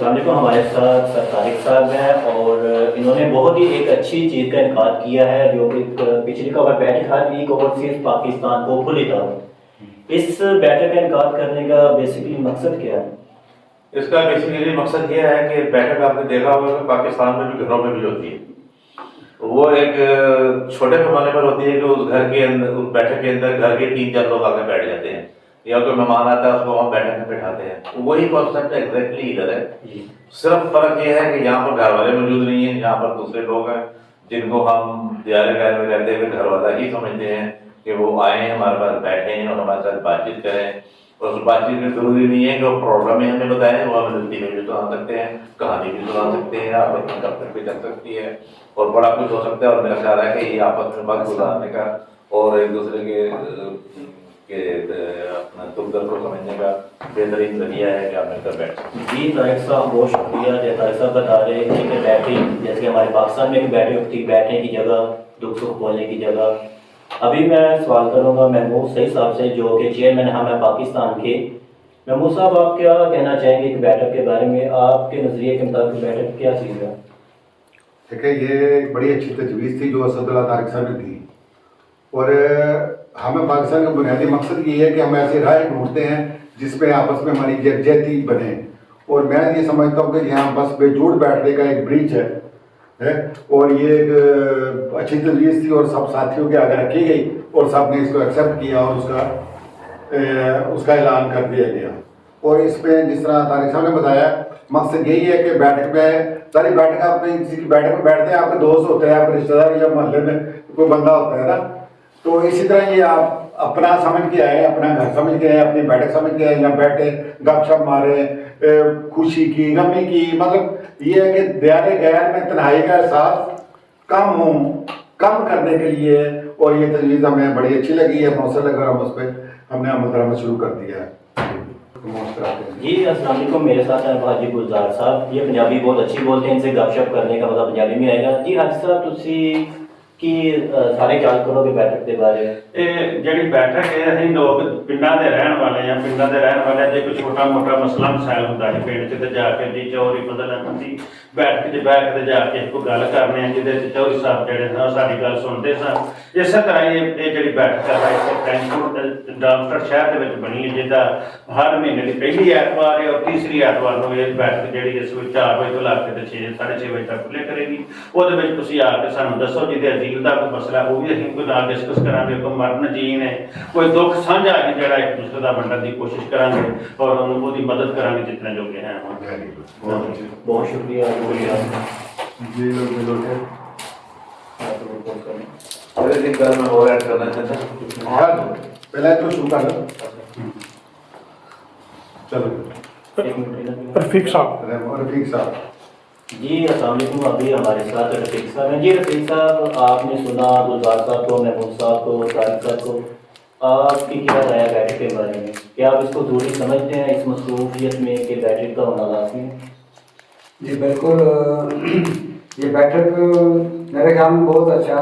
السلام علیکم. ہمارے ساتھ سر طارق صاحب ہیں اور انہوں نے بہت ہی ایک اچھی چیز کا انعقاد کیا ہے جو کہ پچھلی کور بیٹھک ہر ویک اوورسیز پاکستان کو کھلی تھا. اس بیٹھک کا انعقاد کرنے کا بیسیکلی مقصد کیا ہے؟ اس کا بیسیکلی مقصد یہ ہے کہ بیٹھک آپ نے دیکھا ہوگا کہ پاکستان میں بھی گھروں میں بھی ہوتی ہے. وہ ایک چھوٹے پیمانے پر ہوتی ہے کہ اس گھر کے اندر اس بیٹھک کے اندر گھر کے 3-4 لوگ آ کے بیٹھ جاتے ہیں یا کوئی مہمان آتا ہے اس کو ہم بیٹھک میں بٹھاتے ہیں. وہی کانسیپٹ ایگزیکٹلی ادھر ہے. صرف فرق یہ ہے کہ یہاں پر گھر والے موجود نہیں ہیں, یہاں پر دوسرے لوگ ہیں جن کو ہم دیار غیر میں رہتے ہوئے گھر والا ہی سمجھتے ہیں کہ وہ آئے ہیں ہمارے پاس بیٹھے ہیں اور ہمارے ساتھ بات چیت کریں. اور اس بات چیت میں ضروری نہیں ہے کہ وہ پرابلم ہمیں بتائیں, وہ ہمیں دل میں بھی سنا سکتے ہیں, کہانی بھی سنا سکتے ہیں, آپس میں گفتگو بھی کر سکتی ہے اور بڑا کچھ ہو سکتا ہے. اور میرا خیال ہے کہ یہ آپس میں وقت گزارنے کا اور ایک دوسرے کے اپنا دکھ درد کو سمجھنے کا بہترین ذریعہ ہے کہ آپ مل کر بیٹھ سکیں. جی طارق صاحب بہت شکریہ. جیسے طارق صاحب بتا رہے ہیں کہ بیٹھک جیسے کہ ہمارے پاکستان میں بھی بیٹھک ہوتی, بیٹھنے کی جگہ, دکھ سکھ بولنے کی جگہ. ابھی میں سوال کروں گا محمود صحیح صاحب سے جو کہ چیئرمین ہم ہیں پاکستان کے. محمود صاحب آپ کیا کہنا چاہیں گے کہ بیٹھک کے بارے میں, آپ کے نظریے کے مطابق بیٹھک کیا چیز ہے؟ دیکھیں یہ ایک بڑی اچھی تجویز تھی جو اسد اللہ طارق صاحب نے دی, اور ہمیں پاکستان کا بنیادی مقصد یہ ہے کہ ہم ایسی رائے ڈھونڈتے ہیں جس میں آپس میں ہماری یکجہتی بنے. اور میں یہ سمجھتا ہوں کہ یہاں بس بے جوڑ بیٹھنے کا ایک برج ہے اور یہ ایک اچھی تجویز تھی اور سب ساتھیوں کے آگے رکھی گئی اور سب نے اس کو ایکسیپٹ کیا اور اس کا اعلان کر دیا گیا. اور اس میں جس طرح طارق صاحب نے بتایا مقصد یہی ہے کہ بیٹھک میں ساری بیٹھک آپ کسی کی بیٹھک میں بیٹھتے ہیں, آپ کے دوست ہوتے ہیں, آپ کے رشتہ دار یا محلے میں کوئی بندہ ہوتا ہے نا, تو اسی طرح یہ آپ اپنا سمجھ کے آئے, اپنا گھر سمجھ کے آئے, اپنی بیٹھک سمجھ کے آئے, یا بیٹھے گپ شپ مارے, خوشی کی غمی کی. مطلب یہ ہے کہ دیار غیر میں تنہائی کا احساس کم کرنے کے لیے, اور یہ تجویز ہمیں بڑی اچھی لگی ہے, مؤثر لگا, ہم اس پہ ہم نے عمل درآمد شروع کر دیا ہے. جی السلام علیکم. میرے ساتھ ہیں حاجی گلزار صاحب, یہ پنجابی بہت اچھی بولتے ہیں, ان سے گپ شپ کرنے کا مطلب پنجابی میں آئے گا. جی حاجی صاحب تسی کی سارے خیال کرو گے بیٹھک کے بارے میں؟ یہ جڑی بیٹھک ہے اسی لوگ پنڈاں دے رہن والے ہیں, پنڈاں دے رہن والے جے کوئی چھوٹا موٹا مسئلہ مسائل ہوندا ہے پنڈ تے جا کے جی چوری بدل بندی بیٹھ کے جا کے کوئی گل کرنے ہیں جہدے چوری صاحب جڑے ہیں ساری گل سنتے سن. اسی طرح یہ جڑی بیٹھک ہے فرینچ ڈامسٹر شہر دے وچ بنی ہے جہدا ہر مہینے کی پہلی ایتوار ہے اور تیسری ایتوار نوں یہ بیٹھک جڑی اس وچ 4 بجے تو لے کے 6:30 بجے تک کھلے کرے گی. وہ تسی آ کے سانوں دسو جی عزیز کا کوئی مسئلہ وہ بھی اسی کوئی نال ڈسکس کریں گے, کوئی مرن جین ہے, کوئی دکھ سانجھا ہے جڑا ایک دوسرے کا ونڈن کی کوشش کریں گے اور وہ مدد کریں گے جتنے جوگے ہیں. بہت شکریہ. جی لوگ ایک گل میں اور ایڈ کرنا چاہتا ہوں. پہلے تو شروع کر لو. چلو رفیق صاحب. جی السلام علیکم. ابھی ہمارے ساتھ رفیق صاحب ہیں. جی رفیق صاحب آپ نے سنا گلزار صاحب کو, محمود صاحب کو, طارق صاحب کو, آپ کی کیا رائے ہے بیٹھک کے بارے میں؟ کیا آپ اس کو ضروری سمجھتے ہیں اس مصروفیت میں کہ بیٹھک کا ہونا لازمی ہے؟ جی بالکل. یہ بیٹھک میرے خیال میں بہت اچھا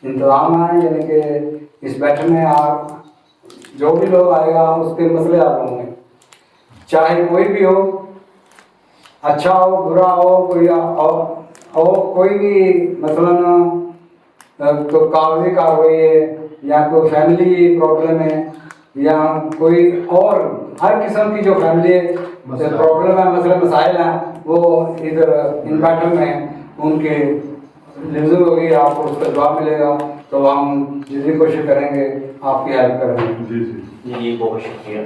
انتظام ہے, یعنی کہ اس بیٹھک میں آپ جو بھی لوگ آئے گا اس کے مسئلے حل ہوں گے, چاہے کوئی بھی ہو, اچھا ہو برا ہو کوئی بھی مثلاً تو کاغذی کارروائی ہے یا کوئی فیملی پرابلم ہے یا کوئی اور ہر قسم کی جو فیملی پرابلم ہے, مسئلے مسائل ہیں, وہ ادھر ان بیٹھک میں ان کے لفظ ہوگی, آپ کو اس کا جواب ملے گا, تو ہم جتنی کوشش کریں گے آپ کی ہیلپ کریں گے. جی بہت شکریہ.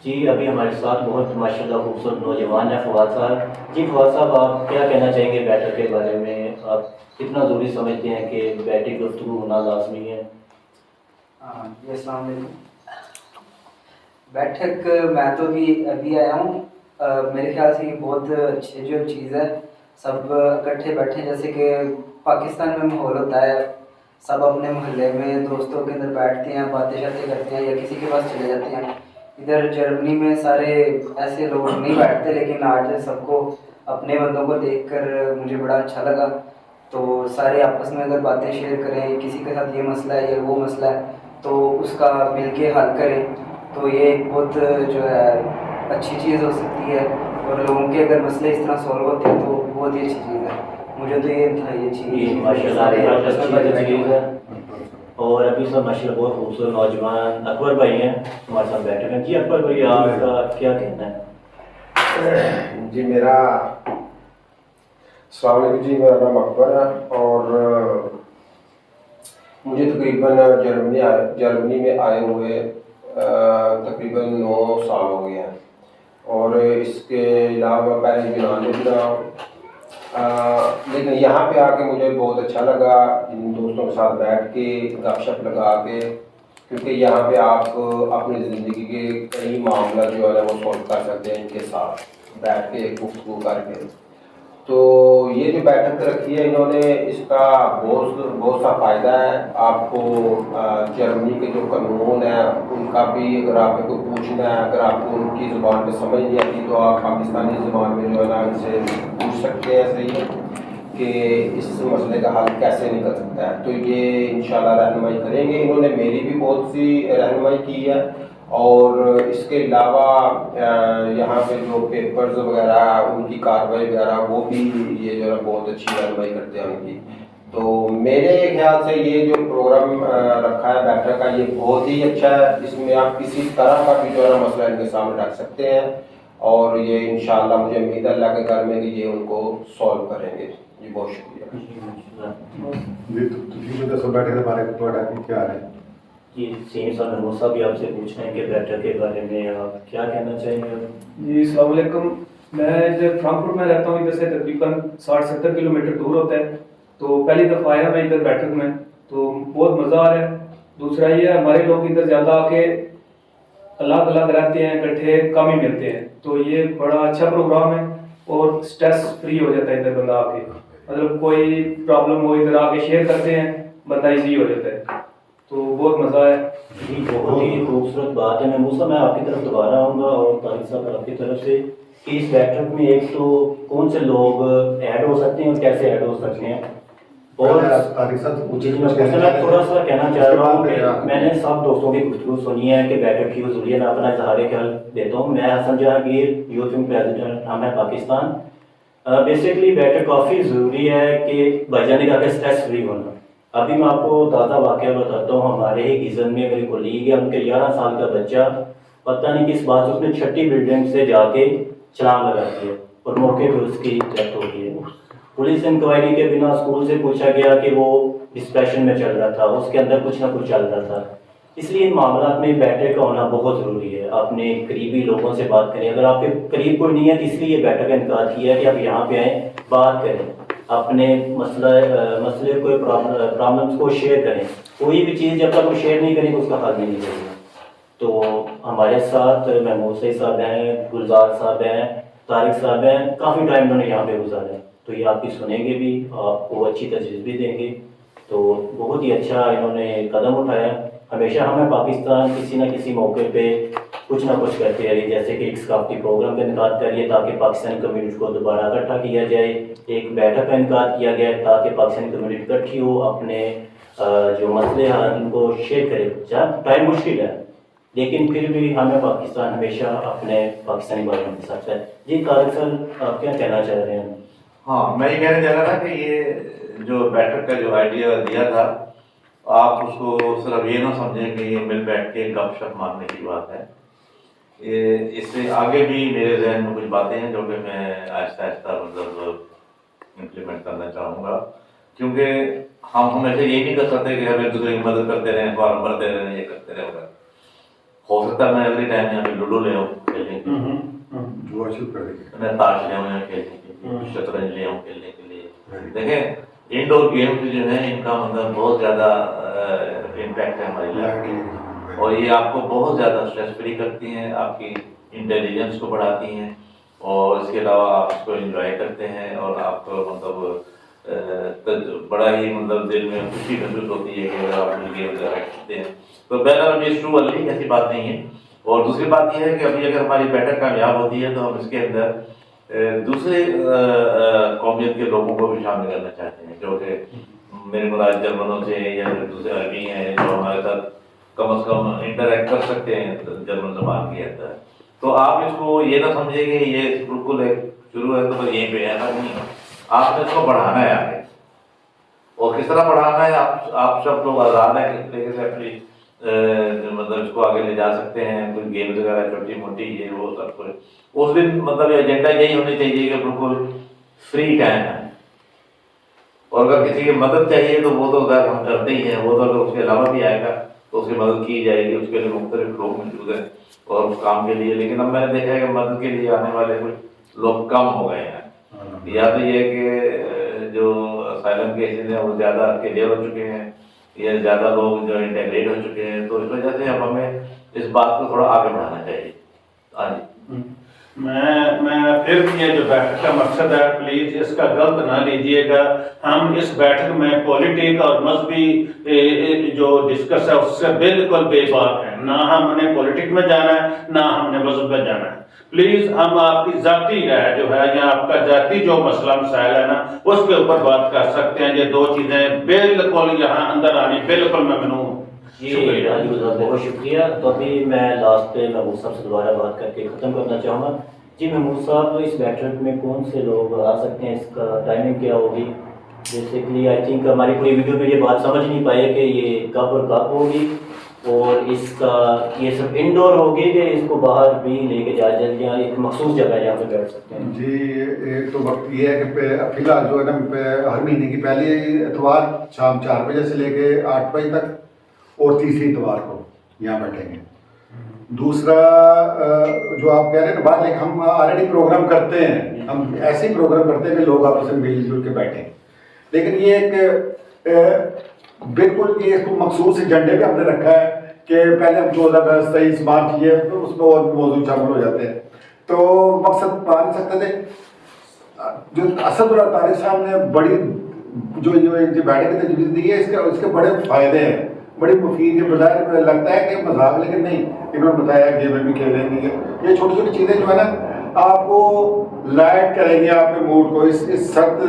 جی ابھی ہمارے ساتھ بہت ماشاء اللہ خوبصورت نوجوان ہیں فواد صاحب. جی فواد صاحب آپ کیا کہنا چاہیں گے بیٹھک کے بارے میں؟ آپ کتنا ضروری سمجھتے ہیں کہ بیٹھک گفتگو ہونا لازمی ہے؟ جی السلام علیکم. بیٹھک میں تو ابھی آیا ہوں, میرے خیال سے یہ بہت اچھی جو چیز ہے, سب اکٹھے بیٹھے جیسے کہ پاکستان میں ماحول ہوتا ہے, سب اپنے محلے میں دوستوں کے اندر بیٹھتے ہیں, باتیں شاتیں کرتے ہیں یا کسی کے پاس چلے جاتے ہیں. ادھر جرمنی میں سارے ایسے لوگ نہیں بیٹھتے, لیکن آج سب کو اپنے بندوں کو دیکھ کر مجھے بڑا اچھا لگا. تو سارے آپس میں اگر باتیں شیئر کریں, کسی کے ساتھ یہ مسئلہ ہے یا وہ مسئلہ ہے تو اس کا مل کے حل کریں, تو یہ ایک بہت جو ہے अच्छी चीज़ हो सकती है, और लोगों के अगर मसले इस तरह सॉल्व होते हैं तो बहुत ही अच्छी चीज़ है। मुझे तो ये था ये चीज़ माशाल्लाह बहुत अच्छी तजवीज़ है। और अभी सब माशाल्लाह बहुत खूबसूरत नौजवान अकबर भाई हैं हमारे साथ बैठे हैं। जी अकबर भाई, आपका क्या कहना है? जी मेरा अस्सलाम वालेकुम जी, मेरा नाम अकबर है और मुझे तकरीबन जर्मनी में आए हुए तकरीबन 9 साल हो गए हैं, और इसके अलावा पहले यूनान में भी रहा हूँ। लेकिन यहाँ पे आके मुझे बहुत अच्छा लगा इन दोस्तों के साथ बैठ के गपशप लगा के, क्योंकि यहाँ पे आप अपनी ज़िंदगी के कई मामला जो है वो सॉल्व कर सकते हैं इनके साथ बैठ के गुफ्तगू करके। तो ये जो बैठक रखी है इन्होंने, इसका बहुत सा फ़ायदा है आपको। जर्मनी के जो कानून है उनका भी अगर आपको कोई पूछना है, अगर आपको उनकी ज़ुबान में समझ नहीं आती तो आप पाकिस्तानी ज़ुबान में जो है ना इनसे पूछ सकते हैं, सही है, कि इस मसले का हल कैसे निकल सकता है। तो ये इंशाल्लाह रहनुमाई करेंगे। इन्होंने मेरी भी बहुत सी रहनुमाई की है, और इसके अलावा यहाँ पे जो पेपर्स वगैरह उनकी कार्रवाई वगैरह वो भी ये जो है बहुत अच्छी रहनुमाई करते हैं उनकी। तो मेरे ख्याल से ये जो प्रोग्राम रखा है बैठक का, ये बहुत ही अच्छा है। इसमें आप किसी तरह का भी जो है मसला इनके सामने रख सकते हैं, और ये इंशाल्लाह मुझे उम्मीद है अल्लाह के घर में कि ये उनको सॉल्व करेंगे। जी बहुत शुक्रिया। जी तो ਤੁਸੀਂ ਦੱਸੋ ਬੈਠਕ ਦੇ ਬਾਰੇ ਤੁਹਾਡਾ ਕੀ ਖਿਆਲ ਹੈ? जी सीम साहब मूसा भी आपसे पूछ रहे हैं कि बैठक के बारे में आप क्या कहना चाहेंगे? जी अस्सलाम वालेकुम। मैं इधर फ्रांकफुर्ट में रहता हूँ, इधर से तकरीबन 60-70 किलोमीटर दूर होता है। तो पहली दफ़ा आया मैं इधर बैठक में, तो बहुत मज़ा आ रहा है। दूसरा ये है हमारे लोग इधर ज़्यादा आके अलग अलग रहते हैं, इकट्ठे कम ही मिलते हैं, तो ये बड़ा अच्छा प्रोग्राम है और स्ट्रेस फ्री हो जाता है इधर बंदा आके। मतलब कोई प्रॉब्लम हो इधर आके शेयर करते हैं, बंदा ईजी हो जाता है, तो बहुत मज़ा है। जी बहुत ही खूबसूरत बात है। मैं मूसा मैं आपकी तरफ दोबारा आऊँगा और तारिक साहब आपकी तरफ से कि इस बैठक में एक तो कौन से लोग ऐड हो सकते हैं और कैसे ऐड हो सकते हैं, और तारिक साहब से जी पूछिए। मैं थोड़ा सा कहना चाह रहा हूँ कि मैंने सब दोस्तों की गुफ्तगू सुनी है कि बैठक की हुजूरियत मैं अपना इजहार ख्याल देता हूँ। मैं Hasan Jahangir, youth wing president Hum Hai Pakistan. Basically बैठक काफ़ी ज़रूरी है कि भाईजान ने कहा कि स्ट्रेस फ्री होना। अभी मैं आपको ताज़ा वाक़या बताता हूँ। हमारे ही गीजन में मेरी कोलीग है, उनके 11 साल का बच्चा पता नहीं किस बात से उसने 6ठी बिल्डिंग से जाके छलांग लगा दी है और मौके पर उसकी डेथ हो गई है। पुलिस इंक्वायरी के बिना स्कूल से पूछा गया कि वो डिस्प्रेशन में चल रहा था, उसके अंदर कुछ ना कुछ चल रहा था। इसलिए इन मामलों में बैठक का होना बहुत ज़रूरी है। अपने करीबी लोगों से बात करें, अगर आपके करीब कोई नहीं है तो इसलिए बैठक का इनकार किया है कि आप यहाँ पे आएँ, बात करें, अपने मसले को प्रॉब्लम्स को शेयर करें। कोई भी चीज़ जब तक वो शेयर नहीं करेंगे उसका हल नहीं निकलेगा। तो हमारे साथ महमूद सईद साहब हैं, गुलजार साहब हैं, तारिक साहब हैं, काफ़ी टाइम उन्होंने यहाँ पे गुजारा है, तो ये आपकी सुनेंगे भी, आपको अच्छी तजवीज़ भी देंगे। तो बहुत ही अच्छा इन्होंने कदम उठाया। हमेशा हमें पाकिस्तान किसी न किसी मौके पे कुछ ना कुछ करते रहिए, जैसे कि एक सकाफती प्रोग्राम का इनकाद करिए ताकि पाकिस्तानी कम्यूनिटी को दोबारा इकट्ठा किया जाए। एक बैठक का इनकाद किया गया ताकि पाकिस्तानी कम्यूनिटी इकट्ठी हो, अपने जो मसले हैं उनको शेयर करे। टाइम मुश्किल है लेकिन फिर भी हमें पाकिस्तान हमेशा अपने पाकिस्तानी भाइयों के साथ है। जी तारिक सर आप क्या कहना चाह रहे हैं? हाँ, मैं ये कहने जा रहा था कि ये जो बैठक का जो आइडिया दिया था, आप उसको सिर्फ ये ना समझें कि ये मिल बैठ के गपशप मारने की बात है। ये इससे आगे भी मेरे जहन में कुछ बातें हैं जो कि मैं आहिस्ता आहिस्ता मतलब इम्प्लीमेंट करना चाहूँगा, क्योंकि हम हमेशा ये नहीं कर सकते कि हम एक दूसरे की मदद करते रहें, फॉर्म भरते रहें, ये करते रहें। हो सकता है मैं अगले टाइम यहाँ पे लूडो ले आऊँ खेलने के लिए, जुआ शुरू कर देंगे, मैं ताश ले आऊँ यहाँ खेलने के लिए, शतरंज ले आऊँ खेलने के लिए। देखें इंडोर गेम्स जो है इनका मतलब बहुत ज़्यादा इम्पैक्ट है हमारी लाइफ में, और ये आपको बहुत ज़्यादा स्ट्रेस फ्री करती हैं, आपकी इंटेलिजेंस को बढ़ाती हैं, और इसके अलावा आप इसको एंजॉय करते हैं और आपको मतलब बड़ा ही मतलब दिल में खुशी महसूस होती है कि अगर आप गेम वगैरह खेलते हैं। तो बहरहाल ये ट्रू वाली ऐसी बात नहीं है। और दूसरी बात यह है कि अभी अगर हमारी बैठक कामयाब होती है तो हम इसके अंदर दूसरे कौमियत के लोगों को भी शामिल करना चाहते हैं, जो कि मेरे मुराद जर्मनों से या दूसरे अरबी हैं जो हमारे साथ कम से कम इंटरेक्ट कर सकते हैं जर्मन ज़बान के अंदर। तो आप इसको ये ना समझिए कि ये बिल्कुल एक शुरू है तो बस यहीं पे है, ऐसा नहीं है। आपने इसको बढ़ाना है आगे, और किस तरह बढ़ाना है आप सब लोग आज़ाद हैं किस तरीके से अपनी मतलब इसको आगे ले जा सकते हैं, कोई गेम्स वगैरह छोटी मोटी ये वो सब कुछ। उस दिन मतलब एजेंडा यही होनी चाहिए कि बिल्कुल फ्री टाइम है, और अगर किसी की मदद चाहिए तो वो तो उधर हम करते ही हैं, वो तो अगर उसके अलावा भी आएगा तो उसकी मदद की जाएगी, उसके लिए मुख्तलिफ लोग मौजूद हैं और उस काम के लिए। लेकिन अब मैंने देखा है कि मदद के लिए आने वाले कुछ लोग कम हो गए हैं, या तो ये कि जो असाइलम केसेज हैं वो ज़्यादा क्लियर हो चुके हैं, या ज़्यादा लोग जो इंटेग्रेट हो चुके हैं, तो इस वजह से अब हमें इस बात को थोड़ा आगे बढ़ाना चाहिए। हाँ जी। मैं फिर भी ये जो बैठक का मकसद है, प्लीज इसका गलत ना लीजिएगा। हम इस बैठक में पॉलिटिक और मजहबी जो डिस्कस है उससे बिल्कुल बेबाक है। ना हमने पॉलिटिक में जाना है, ना हमने मजहब में जाना है। प्लीज हम आपकी जाती राय जो है या आपका जाती जो मसला मसाइल है ना, उसके ऊपर बात कर सकते हैं। ये दो चीजें बिल्कुल यहाँ अंदर आनी बिल्कुल ममनू। जी बहुत शुक्रिया। तो अभी मैं लास्ट पे महमूद साहब से दोबारा बात करके ख़त्म करना चाहूँगा। जी महमूद साहब, इस बैठक में कौन से लोग आ सकते हैं, इसका टाइमिंग क्या होगी? बेसिकली आई थिंक हमारी पूरी वीडियो में ये बात समझ नहीं पाए कि ये कब और कब होगी, और इसका ये सब इंडोर होगी कि इसको बाहर भी लेके जाया जाए, या एक मखसूस जगह जहाँ पे बैठ सकते हैं? जी एक तो वक्त ये है कि फिलहाल जो है ना हर महीने की पहली इतवार शाम 4 बजे से लेके 8 बजे तक, और तीसरी इतवार को यहाँ बैठेंगे। दूसरा जो आप कह रहे हैं ना बाहर, लेकिन हम ऑलरेडी प्रोग्राम करते हैं, हम ऐसे ही प्रोग्राम करते हैं कि लोग आपस में मिलजुल के बैठें। लेकिन ये एक बिल्कुल ये इसको मखसूस एजेंडे पे हमने रखा है कि पहले हम 14 अगस्त 23 मार्च ये तो उसमें और मौजूद शामिल हो जाते हैं, तो मकसद पा नहीं सकते थे। जो असदुल्लाह तारिक साहब ने बड़ी जो बैठक की तजवीज़ दी है, इसके बड़े फ़ायदे हैं, बड़ी मुफीद है। बजाय लगता है कि मजाक, लेकिन नहीं, इन्होंने बताया गेम भी खेलेंगे। ये छोटी छोटी चीज़ें जो है ना आपको लाइट करेंगे आपके मूड को। इस सख्त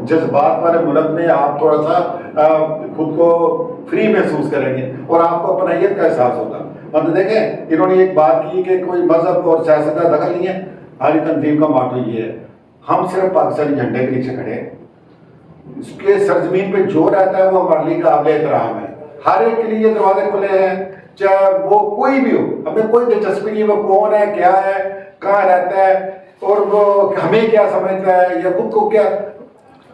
जज्बात वाले मुल्क में आप थोड़ा सा खुद को फ्री महसूस करेंगे और आपको अपनाइयत का एहसास होगा। मतलब देखें, इन्होंने एक बात की कि कोई मजहब और सियासत का दखल नहीं है। हमारी तंजीम का माटो ये है, हम सिर्फ पाकिस्तानी झंडे के नीचे खड़े हैं। इसके सरजमीन पे जो रहता है वो हमारे लिए काबिल एहतराम है। हर एक के लिए दरवाजे खुले हैं, चाहे वो कोई भी हो। हमें कोई दिलचस्पी नहीं वो कौन है, क्या है, कहाँ रहता है, और वो हमें क्या समझता है या खुद को क्या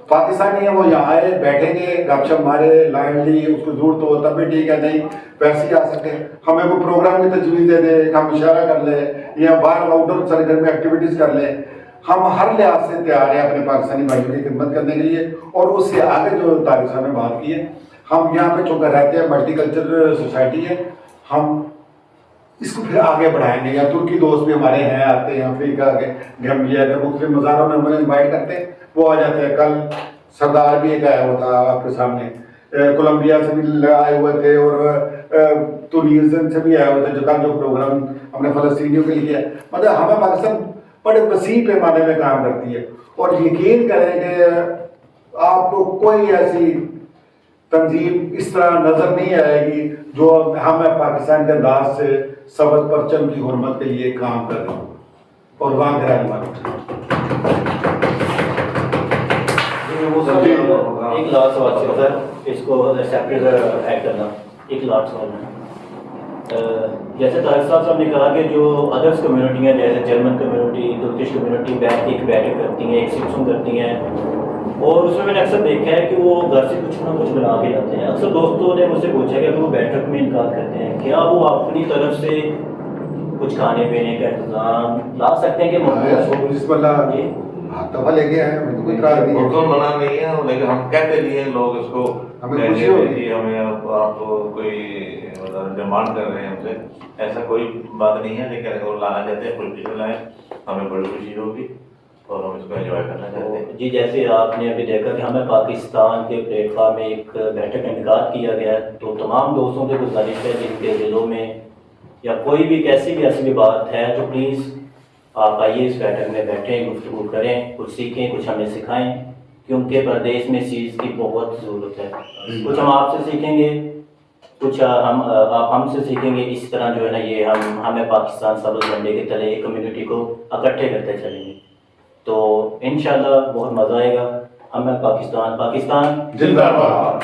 पाकिस्तानी है। वो यहाँ आए, बैठेंगे, गपशप मारे, लाइन ली, उसको जरूरत हो तब भी ठीक है, नहीं वैसे ही आ सकते हैं। हमें वो प्रोग्राम की तजवीज़ दे दे, हम इशारा कर ले, या बाहर आउटडोर सरगर्मी एक्टिविटीज़ कर ले। हम हर लिहाज से तैयार हैं अपने पाकिस्तानी भाइयों की खिदमत करने के लिए। और उससे आगे जो तारिक साहब ने बात की है, हम यहाँ पे चूँकि रहते हैं, मल्टीकल्चरल सोसाइटी है, हम इसको फिर आगे बढ़ाएंगे। या तुर्की दोस्त भी हमारे हैं, आते हैं अफ्रीका के, गैम्बिया के मुख्तलिफ मज़ारों में हमें इन्वाइट करते हैं, वो आ जाते हैं। कल सरदार भी एक आया हुआ था आपके सामने, कोलंबिया से भी आए हुए थे, और तुनीज़ियन से भी आए हुए थे। जो कल जो प्रोग्राम हमने फ़लस्तीनियों के लिए किया, मतलब हमें पाकिस्तान बड़े वसी पैमाने में काम करती है। और यकीन करें कि आपको कोई ऐसी तंजीम इस तरह नजर नहीं आएगी जो हमें पाकिस्तान के अंदाज से सबक परचम की हुर्मत के लिए काम कर रही हो। और वहाँ एक लास्ट सवाल है सर, इसको सेपरेट ऐड करना। एक लास्ट सवाल है, जैसे तारिक साहब ने कहा कि जो अदर्स कम्युनिटी हैं, जैसे जर्मन कम्युनिटी, तुर्किश कम्युनिटी बैठक करती हैं, एक सिक्सुम करती हैं, और उसमें मैंने अक्सर देखा है कि वो घर से कुछ ना कुछ बना के लाते हैं। अक्सर दोस्तों ने मुझसे पूछा कि अगर वो बैठक में इनकार करते हैं, क्या वो अपनी तरफ से कुछ खाने पीने का इंतजाम ला सकते हैं? कि दफा लेके आए, हमें तो कोई इतराज नहीं है, तो मना नहीं है, लेकिन हम कहते नहीं हैं लोग इसको, हमें खुशी होगी। हमें आप कोई मतलब डिमांड कर रहे हैं हमसे, ऐसा कोई बात नहीं है। लेकिन अगर लाना चाहते हैं, कोई लाए, हमें बड़ी खुशी होगी और हम इसको एंजॉय करना चाहते हैं। जी, जैसे आपने अभी देखा कि हमें पाकिस्तान के प्लेटफॉर्म में एक बैठक का इनकार किया गया है, तो तमाम दोस्तों से गुजारिश है जिनके दिलों में या कोई भी कैसी भी ऐसी भी बात है, तो प्लीज़ आप आइए इस बैठक में बैठें, गुफ्तगू करें, कुछ सीखें, कुछ हमें सिखाएं, क्योंकि प्रदेश में इस चीज़ की बहुत ज़रूरत है। कुछ हम आपसे सीखेंगे कुछ आप हमसे सीखेंगे, इस तरह जो है ना ये हमें पाकिस्तान सब्ज़ झंडे के तले एक कम्युनिटी को इकट्ठे करते चलेंगे। तो इंशाल्लाह बहुत मज़ा आएगा। हमें पाकिस्तान जिंदाबाद।